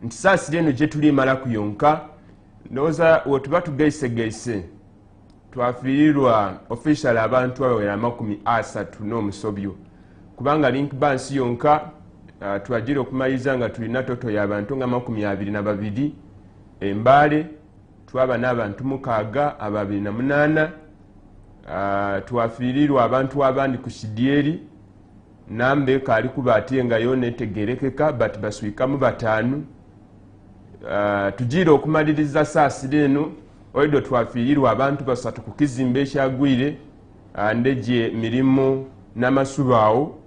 nti saasiri eno gye tuli emala kuyonka ndowooza wetuba tugeisegese twafiirirwa official abantu abawera 30 n'omusobyo kubanga link bansi yonka twagira okumaliriza nga tulina toto y'abantu nga 22 Embale twaba n'abantu 6 28 twafiirirwa abantu abandi ku Kidyeri nambe kali kuba ate nga yo netegerekeka but baswikamu 5 tugira okumaliriza saasiri eno oido twafiirirwa abantu 3 ku kizimbe ekyagwire ndeje mirimu n'amasubaawo.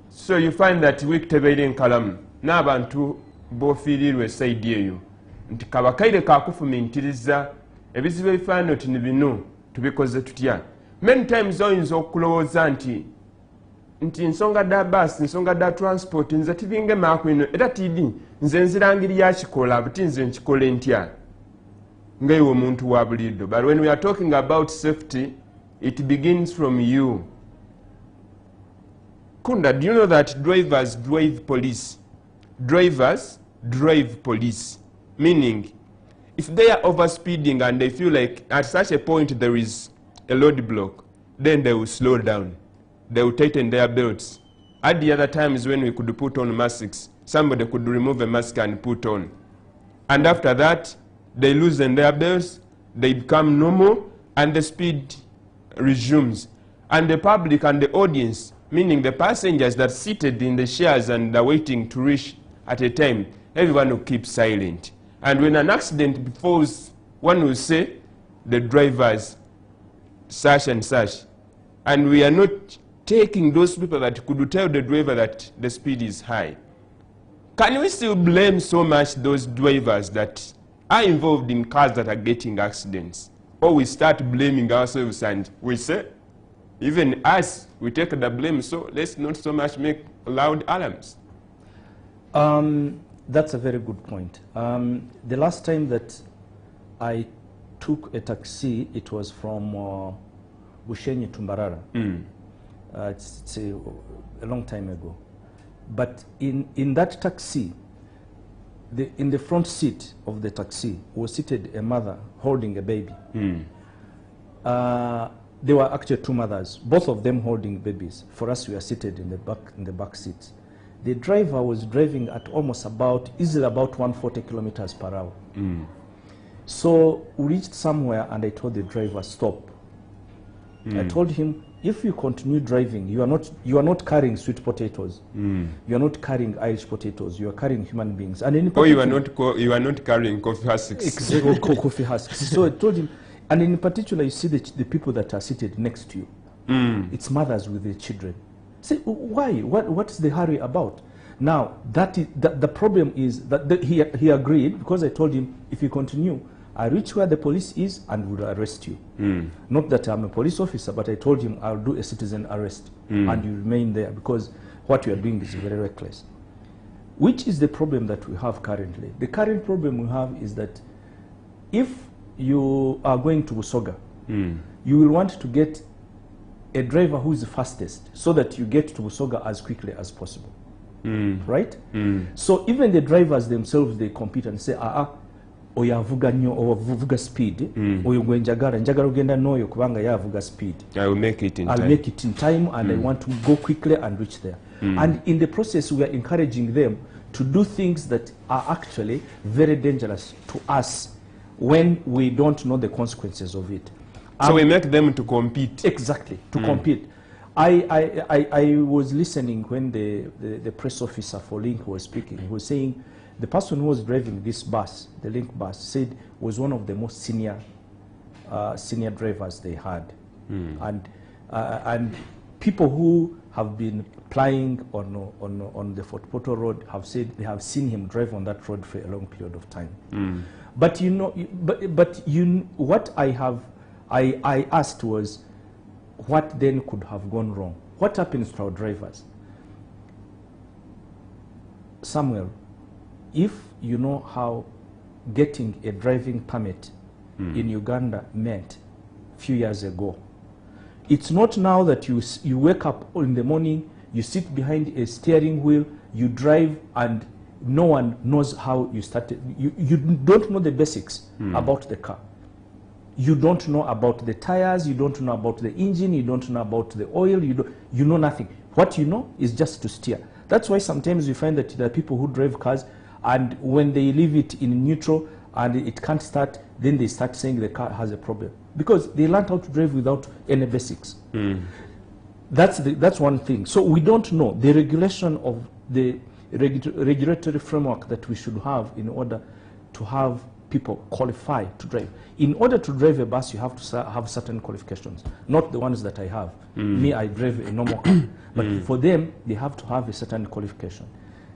So you find that week tebeire nkalamu n'abantu bofiirirwa esaidi eyo nti kabakaire kakufumintiriza ebizibu ebifaanano ti bino tubikoze tutya. Many times oyinza okulowooza nti nsonga da basi nsonga da transport nze tibinge maako ino era tidi nze nzirangiri yakikola buti nze nkikole ntya ngaiwe omuntu wa bulido. But when we are talking about safety, it begins from you. Kunda, do you know that drivers drive police? Drivers drive police. Meaning, if they are overspeeding and they feel like at such a point there is a roadblock, then they will slow down. They will tighten their belts. At the other times when we could put on masks, somebody could remove a mask and put on. And after that, they loosen their belts, they become normal, and the speed resumes. And the public and the audience, meaning the passengers that seated in the chairs and are waiting to reach at a time, everyone will keep silent. And when an accident befalls, one will say, the drivers, such and such. And we are not taking those people that could tell the driver that the speed is high. Can we still blame so much those drivers that are involved in cars that are getting accidents? Or we start blaming ourselves and we say, even us, we take the blame, so let's not so much make loud alarms. That's a very good point. The last time that I took a taxi, it was from Bushenyi to Mbarara. It's a long time ago. But in that taxi, in the front seat of the taxi was seated a mother holding a baby. There were actually 2 mothers, both of them holding babies. For us, we are seated in the back seats. The driver was driving at almost easily about 140 kilometers per hour. So we reached somewhere and I told the driver, stop. I told him, if you continue driving, you are not carrying sweet potatoes. You are not carrying Irish potatoes. You are carrying human beings. And in you are not carrying coffee husks. Exactly, coffee husks. So I told him, and in particular, you see the people that are seated next to you. It's mothers with their children. Say, why? What is the hurry about? Now, the problem is that he agreed, because I told him, if you continue, I reach where the police is and will arrest you. Not that I'm a police officer, but I told him I'll do a citizen arrest and you remain there because what you are doing is very reckless. Which is the problem that we have currently? The current problem we have is that if you are going to Busoga, you will want to get a driver who is the fastest so that you get to Busoga as quickly as possible. Right? So even the drivers themselves, they compete and say, oyavuga nnyo ovuga speed oyo gwe njagala ogenda n'oyo kubanga yavuga speed. I will make it in time. I'll make it in time and I want to go quickly and reach there. And in the process we are encouraging them to do things that are actually very dangerous to us when we don't know the consequences of it. So we make them to compete. Exactly, to compete. I was listening when the press officer for Link was speaking. He was saying the person who was driving this bus, the Link bus, said was one of the most senior drivers they had. And people who have been plying on the Fort Portal Road have said they have seen him drive on that road for a long period of time. But you know, what I asked was, what then could have gone wrong? What happens to our drivers? Samuel, if you know how getting a driving permit in Uganda meant a few years ago, it's not now that you wake up in the morning, you sit behind a steering wheel, you drive, and no one knows how you started. You don't know the basics about the car. You don't know about the tires, you don't know about the engine, you don't know about the oil, you know nothing. What you know is just to steer. That's why sometimes you find that there are people who drive cars, and when they leave it in neutral and it can't start, then they start saying the car has a problem. Because they learned how to drive without any basics. That's one thing. So we don't know the regulation of the regulatory framework that we should have in order to have people qualify to drive. In order to drive a bus, you have to have certain qualifications, not the ones that I have. Me, I drive a normal car. But for them, they have to have a certain qualification.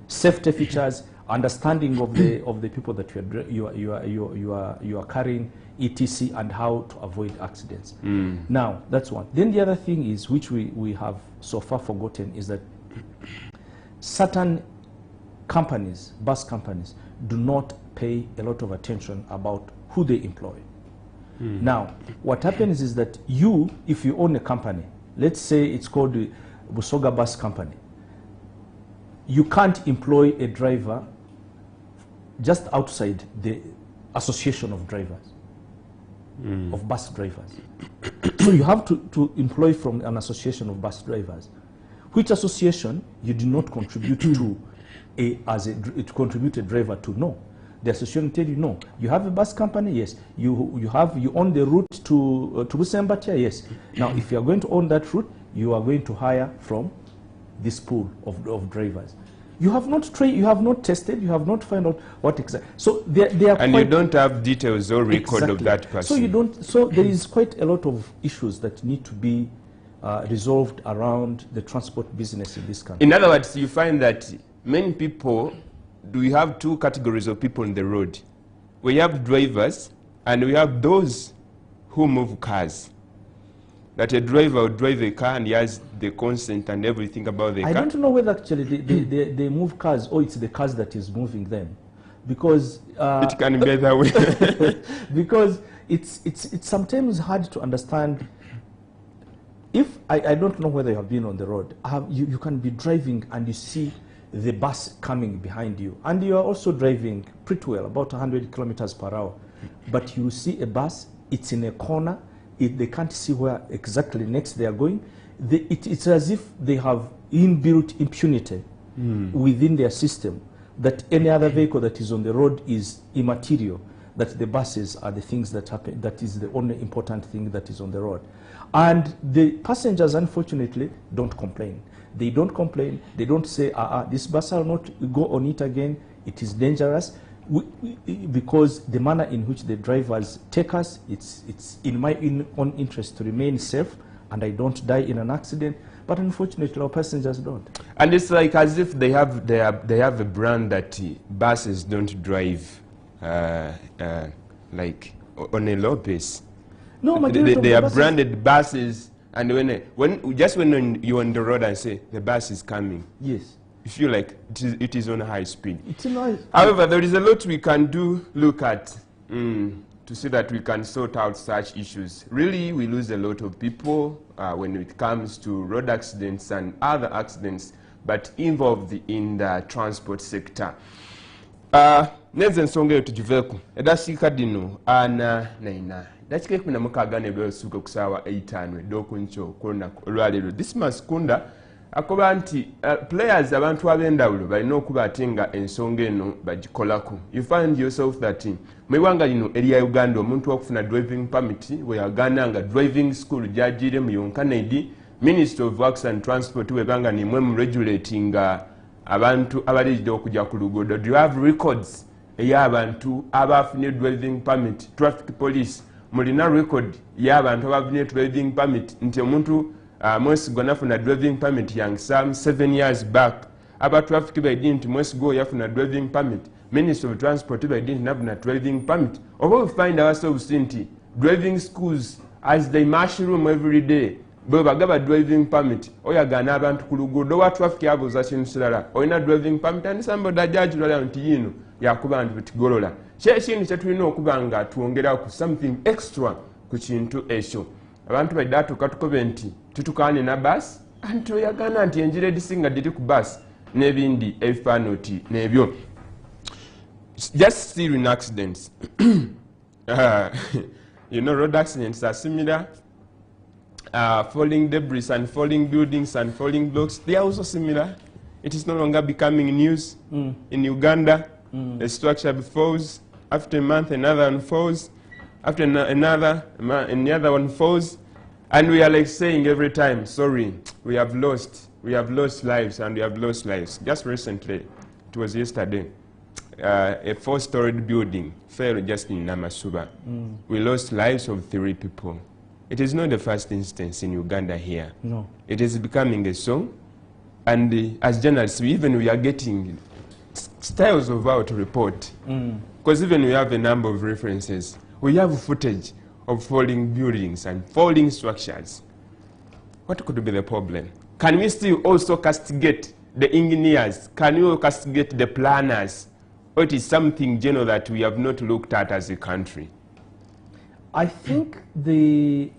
Safety features, understanding of the people that you are carrying, etc., and how to avoid accidents. Now, that's one. Then the other thing is, which we have so far forgotten, is that certain companies, bus companies, do not pay a lot of attention about who they employ. Now, what happens is that if you own a company, let's say it's called the Busoga Bus Company, you can't employ a driver just outside the association of drivers, of bus drivers. So you have to employ from an association of bus drivers, which association you do not contribute to to contribute a driver to. No. The association tell you, no, you have a bus company, yes. You own the route to Busembatia, yes. Now, if you are going to own that route, you are going to hire from this pool of drivers. You have not you have not tested, you have not found out what exactly. So they are, and you don't have details or record of that person. So you don't. So there is quite a lot of issues that need to be resolved around the transport business in this country. In other words, you find that many people. We have two categories of people on the road. We have drivers, and we have those who move cars. That a driver will drive a car and he has the consent and everything about the car. I don't know whether actually they move cars or it's the cars that is moving them. Because it can be that way. Because it's sometimes hard to understand. If I don't know whether you have been on the road, you can be driving and you see the bus coming behind you, and you are also driving pretty well, about 100 kilometers per hour, but you see a bus, it's in a corner, they can't see where exactly next they are going. It's as if they have inbuilt impunity within their system, that any other vehicle that is on the road is immaterial, that the buses are the things that happen, that is the only important thing that is on the road. And the passengers, unfortunately, don't complain. They don't complain. They don't say, this bus will not go on it again. It is dangerous. Because the manner in which the drivers take us, it's in my own interest to remain safe and I don't die in an accident. But unfortunately, our passengers don't. And it's like as if they have a brand that buses don't drive like on a low pace. No, they are branded buses. And when you're on the road and say the bus is coming, yes, you feel like it is on high speed. It's nice. However, there is a lot we can look at to see that we can sort out such issues. Really, we lose a lot of people when it comes to road accidents and other accidents, but involved in the transport sector. Nenze nsonga eyo tugiveeku edasiika dino ana naina dakika 16 nebyosuka ku ssaawa 5 ed'okunkyo kulunaku olwaleero. Dismas Kunda akoba nti players abantu ab'endawulo balina okuba ate nga ensonga eno bagikolako. You find yourself that mu eggwanga lino erya Uganda omuntu okufuna driving permit weyagana nga driving school gyagire mu Yonkaneidi, Minister of Works and Transport webanga nimwe mu regulatinga abantu abalejja okujja ku luguudo. Do you have records ey'abantu abafunye driving permit? Traffic police mulina record y'abantu abafunye driving permit nti omuntu mwesigo nafuna driving permit yange some 7 years back. Aba traffic baidi nti mwesigo yafuna driving permit. Minister of Transport baidi nti nafuna driving permit. Although we find ourselves nti driving schools as they mushroom every day, bwe bagaba driving permit oyagana abantu ku luguudo wa traffic yabuuza kintu kirala olina driving permit and somebody ajajulala nti yino yakuba nti bitigolola. Ekintu kye tulina okuba nga twongeraku something extra ku kintu ekyo. Abantu baidde atuuka tukobe nti tutukaane na bus anti oyagana nti enjira edisinga diri ku bus n'ebindi ebifaanoti n'ebyo. Just see in accidents. You know, road accidents are similar. Falling debris and falling buildings and falling blocks, they are also similar. It is no longer becoming news. In Uganda, a structure falls. After a month, another one falls. After another one falls. And we are like saying every time, sorry, we have lost lives and we have lost lives. Just recently, it was yesterday, a 4-storied building fell just in Namasuba. We lost lives of 3 people. It is not the first instance in Uganda here. No. It is becoming a song. And as journalists, we are getting styles of how to report. Because even we have a number of references. We have footage of falling buildings and falling structures. What could be the problem? Can we still also castigate the engineers? Can we castigate the planners? Or it is something general that we have not looked at as a country? I think the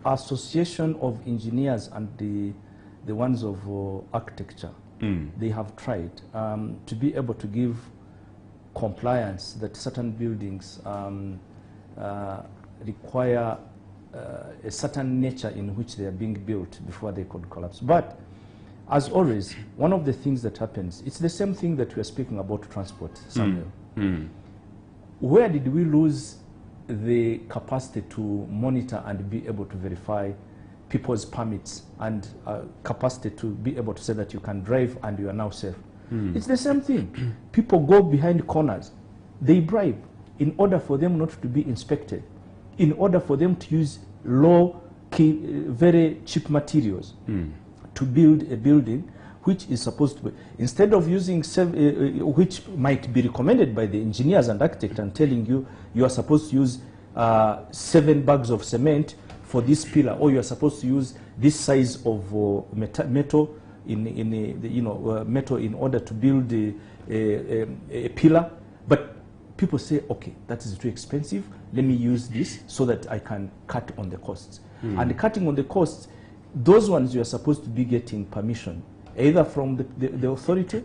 Association of Engineers and the ones of architecture, they have tried to be able to give compliance that certain buildings require a certain nature in which they are being built before they could collapse. But as always, one of the things that happens, it's the same thing that we are speaking about transport, Samuel. Where did we lose the capacity to monitor and be able to verify people's permits and capacity to be able to say that you can drive and you are now safe? It's the same thing. People go behind corners. They bribe in order for them not to be inspected, in order for them to use low, very cheap materials to build a building which is supposed to be, instead of using, which might be recommended by the engineers and architects and telling you, you are supposed to use 7 bags of cement for this pillar, or you are supposed to use this size of metal metal in order to build a pillar. But people say, okay, that is too expensive. Let me use this so that I can cut on the costs. And cutting on the costs, those ones you are supposed to be getting permission, either from the authority,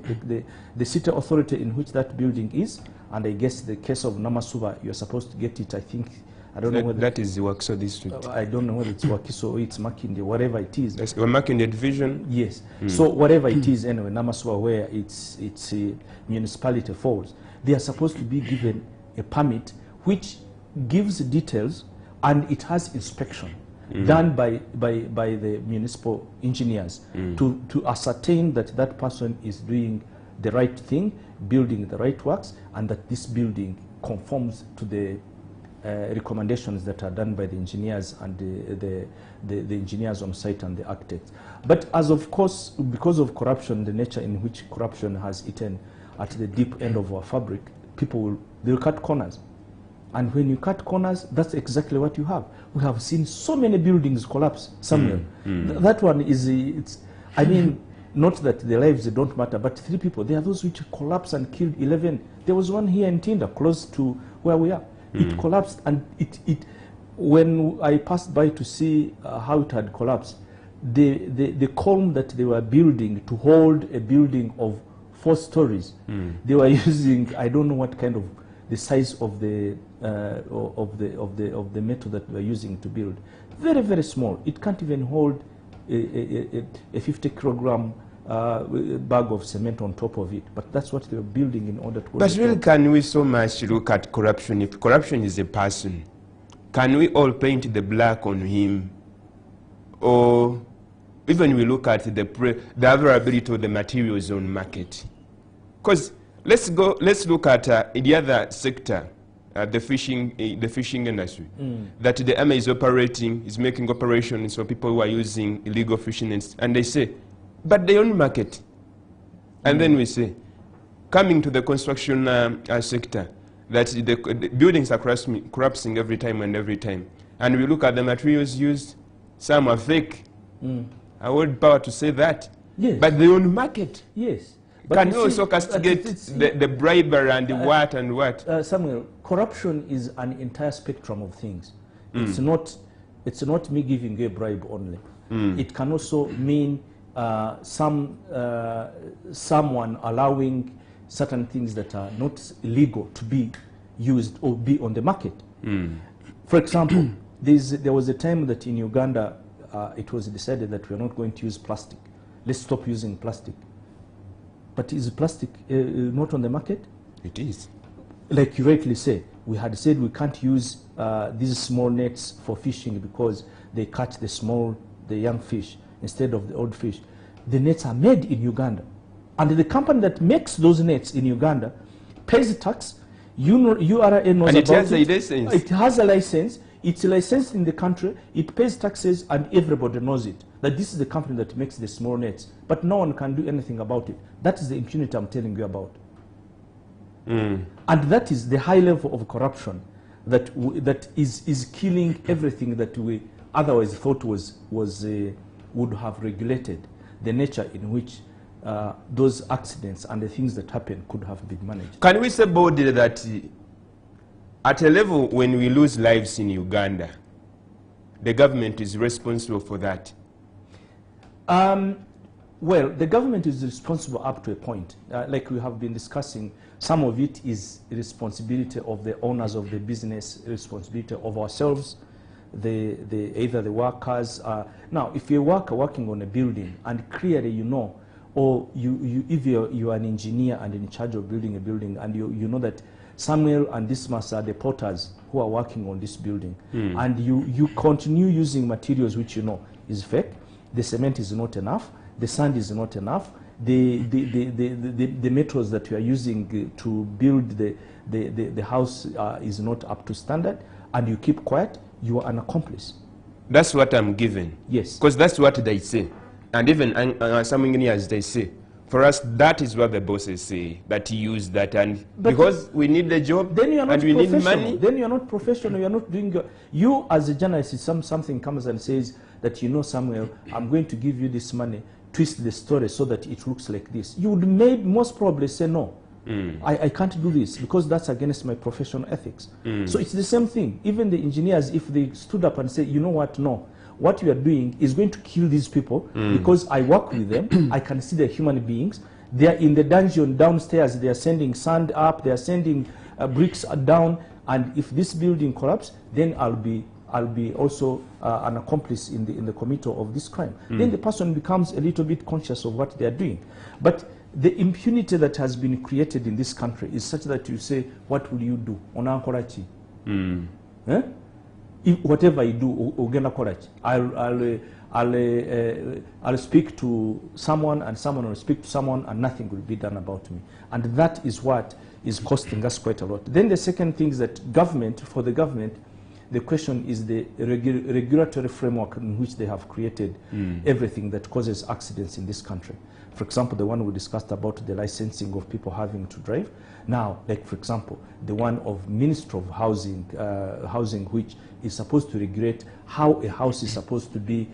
the city authority in which that building is, and I guess the case of Namasuba, you're supposed to get it, I think, I don't know whether... That is the Wakiso district. I don't know whether it's Wakiso or it's Makinde, whatever it is. That's Makinde division? Yes. So whatever it is, anyway, Namasuba, where its municipality falls, they are supposed to be given a permit which gives details, and it has inspection done by the municipal engineers to ascertain that that person is doing the right thing, building the right works, and that this building conforms to the recommendations that are done by the engineers and the engineers on site and the architects. But as of course, because of corruption, the nature in which corruption has eaten at the deep end of our fabric, people they'll cut corners. And when you cut corners, that's exactly what you have. We have seen so many buildings collapse somewhere. That one is, I mean, not that the lives don't matter, but 3 people, there are those which collapsed and killed 11. There was one here in Tinda, close to where we are. It collapsed, and when I passed by to see how it had collapsed, the column that they were building to hold a building of 4 stories, they were using, I don't know what kind of, the size of the metal that we are using to build. Very, very small. It can't even hold a 50-kilogram bag of cement on top of it. But that's what they are building in order to... But really, can we so much look at corruption? If corruption is a person, can we all paint the black on him? Or even we look at the availability of the materials on market? Because let's look at the other sector, the fishing industry, that the army is operating, is making operations for people who are using illegal fishing nets, and they say, but they own market. And then we say, coming to the construction sector, that the buildings are collapsing every time and every time. And we look at the materials used, some are fake. I hold power to say that. Yes. But they own market. Yes. But can you also castigate the bribery and the what and what? Samuel, corruption is an entire spectrum of things. It's not me giving you a bribe only. It can also mean someone allowing certain things that are not legal to be used or be on the market. For example, there was a time that in Uganda it was decided that we are not going to use plastic. Let's stop using plastic. But is plastic not on the market? It is. Like you rightly say, we had said we can't use these small nets for fishing because they catch the young fish instead of the old fish. The nets are made in Uganda. And the company that makes those nets in Uganda pays tax. URA knows and it about has a license. It has a license. It's licensed in the country. It pays taxes, and everybody knows it. That this is the company that makes the small nets. But no one can do anything about it. That is the impunity I'm telling you about. And that is the high level of corruption that is killing everything that we otherwise thought would have regulated the nature in which those accidents and the things that happen could have been managed. Can we say boldly that at a level when we lose lives in Uganda, the government is responsible for that? Well, the government is responsible up to a point. Like we have been discussing, some of it is responsibility of the owners of the business, responsibility of ourselves, either the workers. Now, if you're a worker working on a building and clearly you know, or if you're an engineer and in charge of building a building and you know that Samuel and Dismas are the porters who are working on this building, and you continue using materials which you know is fake, the cement is not enough, the sand is not enough, the metals that you are using to build the house is not up to standard, and you keep quiet, you are an accomplice. That's what I'm given. Yes. Because that's what they say. And even some engineers, they say, for us, that is what the bosses say, that you use that. And but because we need the job then you're not and we need money. Then you're not professional. You're not doing you as a journalist, if something comes and says that, you know, Samuel, I'm going to give you this money, twist the story so that it looks like this. You would most probably say no. I can't do this because that's against my professional ethics. So it's the same thing. Even the engineers, if they stood up and say, you know what, no, what you are doing is going to kill these people because I work with them, I can see they're human beings. They are in the dungeon downstairs, they are sending sand up, they are sending bricks down, and if this building collapses, then I'll be also an accomplice in the committal of this crime. Then the person becomes a little bit conscious of what they are doing. But the impunity that has been created in this country is such that you say, what will you do? Onakorachi. Whatever you do, Ogena Korachi. I'll speak to someone and someone will speak to someone and nothing will be done about me. And that is what is costing us quite a lot. Then the second thing is that for the government, the question is the regulatory framework in which they have created everything that causes accidents in this country. For example, the one we discussed about the licensing of people having to drive. Now, like for example, the one of Ministry of Housing, which is supposed to regulate how a house is supposed to be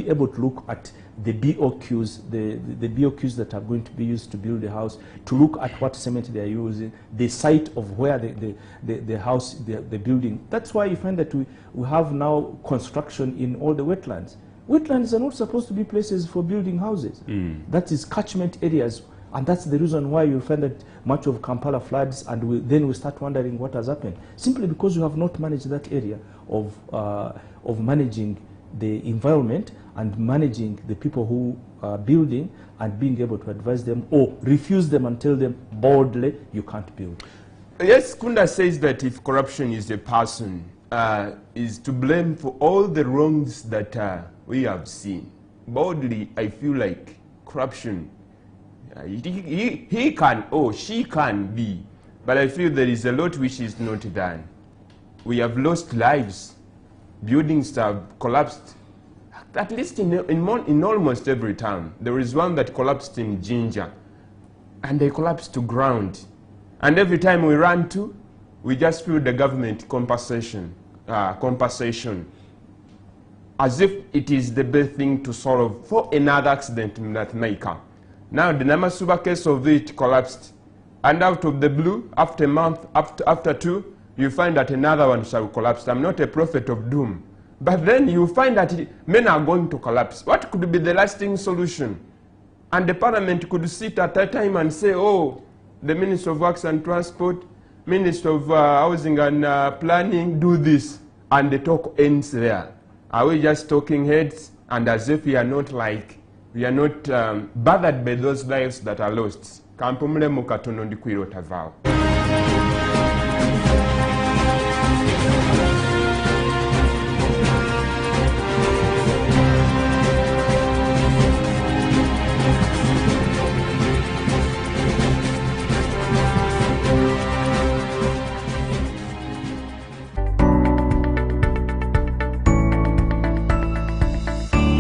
able to look at the BOQs, the BOQs that are going to be used to build a house, to look at what cement they are using, the site of where the house, the building. That's why you find that we have now construction in all the wetlands. Wetlands are not supposed to be places for building houses. That is catchment areas, and that's the reason why you find that much of Kampala floods, and then we start wondering what has happened. Simply because you have not managed that area of managing the environment and managing the people who are building and being able to advise them or refuse them and tell them boldly, you can't build. Yes, Kunda says that if corruption is a person, is to blame for all the wrongs that we have seen. Boldly, I feel like corruption, he can or she can be, but I feel there is a lot which is not done. We have lost lives. Buildings have collapsed. At least in almost every town. There is one that collapsed in Jinja, and they collapsed to ground. And every time we run to, we just feel the government compensation, as if it is the best thing to solve for another accident that may come. Now the Namasuba case of it collapsed, and out of the blue, after a month, after two, you find that another one shall collapse. I'm not a prophet of doom. But then you find that men are going to collapse. What could be the lasting solution? And the parliament could sit at that time and say, oh, the Minister of Works and Transport, Minister of Housing and Planning do this, and the talk ends there. Are we just talking heads, and as if we are not bothered by those lives that are lost? Kampumule mukatono ndikwiro tavao.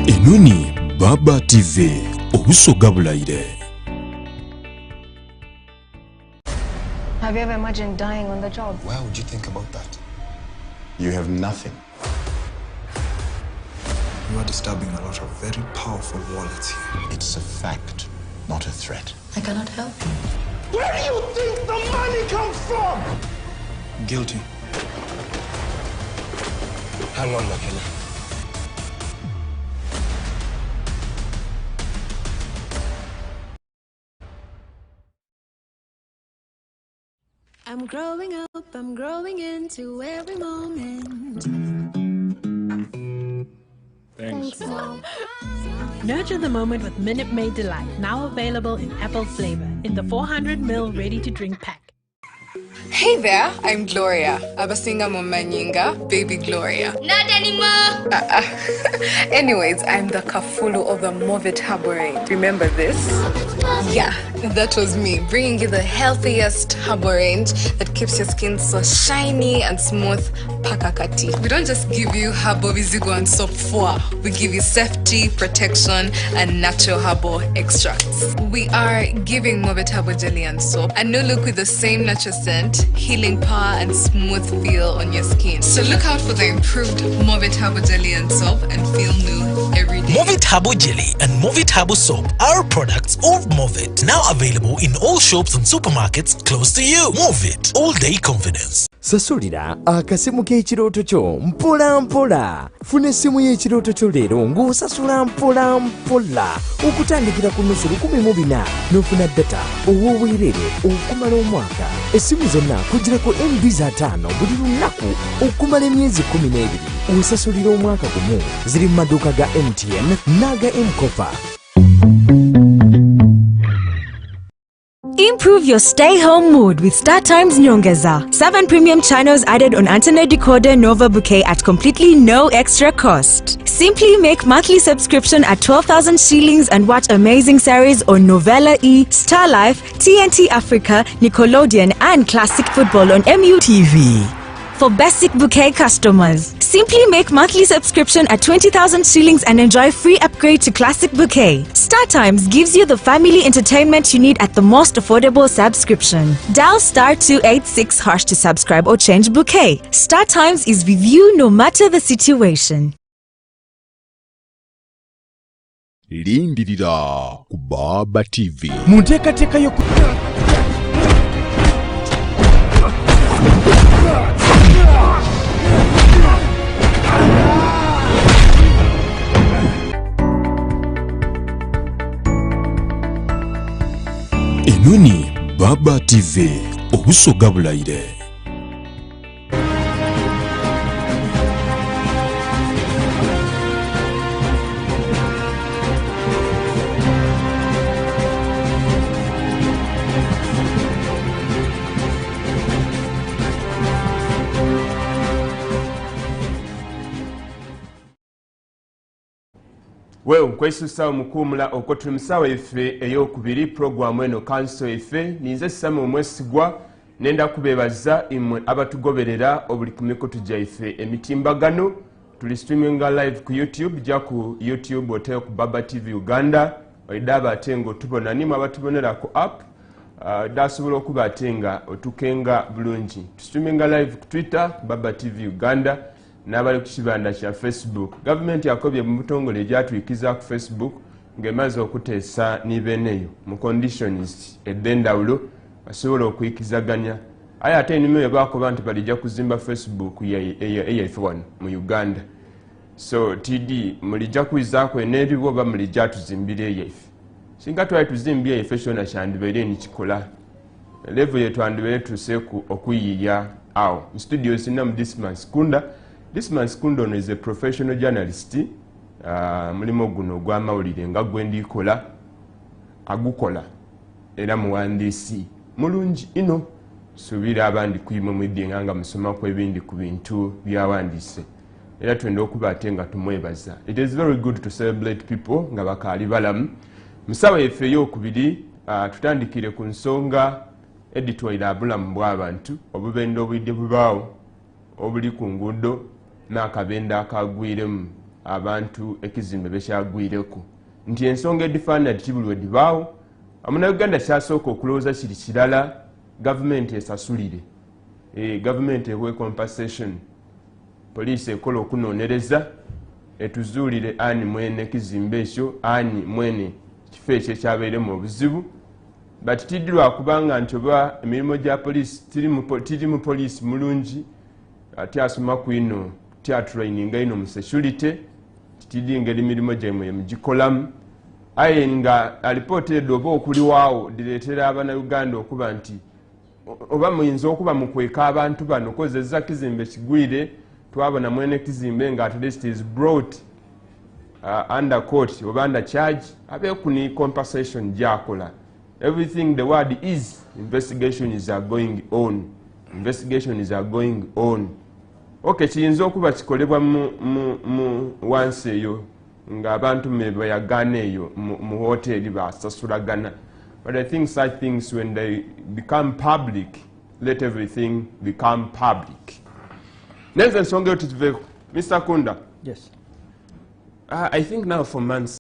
Enuni Baba TV Obusoga bulaire. Have you ever imagined dying on the job? Why would you think about that? You have nothing. You are disturbing a lot of very powerful wallets here. It's a fact, not a threat. I cannot help you. Where do you think the money comes from? Guilty. Hang on, McKenna. I'm growing up, I'm growing into every moment. Thanks, Mom. Nurture the moment with Minute Maid Delight, now available in apple flavor in the 400ml ready-to-drink pack. Hey there, I'm Gloria. Abasinga Momanyinga, baby Gloria. Not anymore. Anyways, I'm the kafulu of the Movit Harborate. Remember this? Yeah, that was me, bringing you the healthiest herbal range that keeps your skin so shiny and smooth. Pakakati. We don't just give you herbal vizigo and soap for. We give you safety, protection, and natural herbal extracts. We are giving Movit Herbal Jelly and Soap a new look with the same natural scent, healing power, and smooth feel on your skin. So look out for the improved Movit Herbal Jelly and Soap and feel new every day. Movit Herbal Jelly and Movit Herbal Soap are products of Movit, now available in all shops and supermarkets close to you. Movit, all day confidence. Sasulira akasimu k'ekirooto kyo mpola mpola. Funa essimu y'ekirooto kyo leero ng'osasula mpola mpola okutandikira ku nnusu 14 n'ofuna data ow'obwereere okumala omwaka. Essimu zonna kugirako MB za 5 buli lunaku okumala emyezi 12. Osasulira omwaka gumu. Ziri mu maduuka ga MTN n'aga M-Kopa. Improve your stay-home mood with StarTimes Nyongeza. 7 premium channels added on Antenna Decoder Nova Bouquet at completely no extra cost. Simply make monthly subscription at 12,000 shillings and watch amazing series on Novella E, Star Life, TNT Africa, Nickelodeon, and Classic Football on MUTV. For basic bouquet customers, simply make monthly subscription at 20,000 shillings and enjoy free upgrade to Classic Bouquet. StarTimes gives you the family entertainment you need at the most affordable subscription. Dial *286# to subscribe or change bouquet. StarTimes is with you no matter the situation. Lindirira ku Baba TV. Munteekateeka y'oku Enuni Baba TV Obusoga bulaire. Wewe nkwesusa omukuumula okwo musawa effe ey'okubiri programu eno kanso effe ninze Samuel Mwesigwa nenda kubebaza imwe abatugoberera obuli ku mikutu gyaffe emitimbagano. Tuli streaminga live ku YouTube, ja ku YouTube oteyo ku Baba TV Uganda oidaba atenga otubona nimu abatubonera ku app dasobola okuba atenga otukenga bulungi. Streaminga live ku Twitter Baba TV Uganda n'abali ku kibanda kya Facebook. Government yakobye mu butongole gyatwikiza ku Facebook ng'emaze okuteesa nibeneyo mu conditions eddendawulo basobola okuyikizaganya. Aye ate enimero bakoba nti balijja kuzimba Facebook eyaife wano mu Uganda. So TD mulijja kuizaako eneebibo oba mulijja tuzimbire eyaife. Singa twali tuzimbye eyaife kyona kyandibaire nikikola. level yetwandibeere tuseeku okuyiiya awo mu studio sinamu Dismas Kunda. Dismas Kunda ono is a professional journalist. Mulimo guno ogw'amawulire nga gwe ndikola agukola era muwandiisi mulungi ino suubira abandi kuyima mwiddenga nga musomako ebindi ku bintu byawandiise era twenda okuba ate nga tumwebaza. It is very good to celebrate people nga bakaali balamu. Musawo yaffe ey'okubiri tutandikire ku nsonga editwaire abulamu bw'abantu obubende obwidde bubaawo obuli ku nguudo n'akabende akagwiremu abantu ekizimbe bekyagwireko nti ensonga edifaanana tikibulwe dibaawo Omunnayuganda kyasooka okulowooza kiri kirala gavumenti esasulire gavumenti ewe compensation poliisi ekola okunoonyereza etuzuulire ani mwene ekizimbe ekyo ani mwene kifo ekyo ekyabeeremu obuzibu but tiddi lwakubanga nti oba emirimu gya poliisi tiri mu poliisi mulungi ate asoma ku ino tyatulaininga ino mu security tiddi ngeri mirimo gyemwe mugikolamu aye nga alipoota eddo oba okuliwaawo direetera Abannayuganda okuba nti oba muyinza okuba mukweka abantu bano kozeza kizimbe kigwire twabona mwene kizimbe nga at least is brought under court oba under charge abeekuni compensation gyakola. Everything the word is investigations are going on. Investigations are going on. Okay, kiyinza okuba kikolebwa mu wansi eyo nga abantu bayagana eyo mu hoteli basasulagana. But I think such things when they become public, let everything become public. Next ensonga eyo tutuveeko. Mr. Kunda. Yes. I think now for months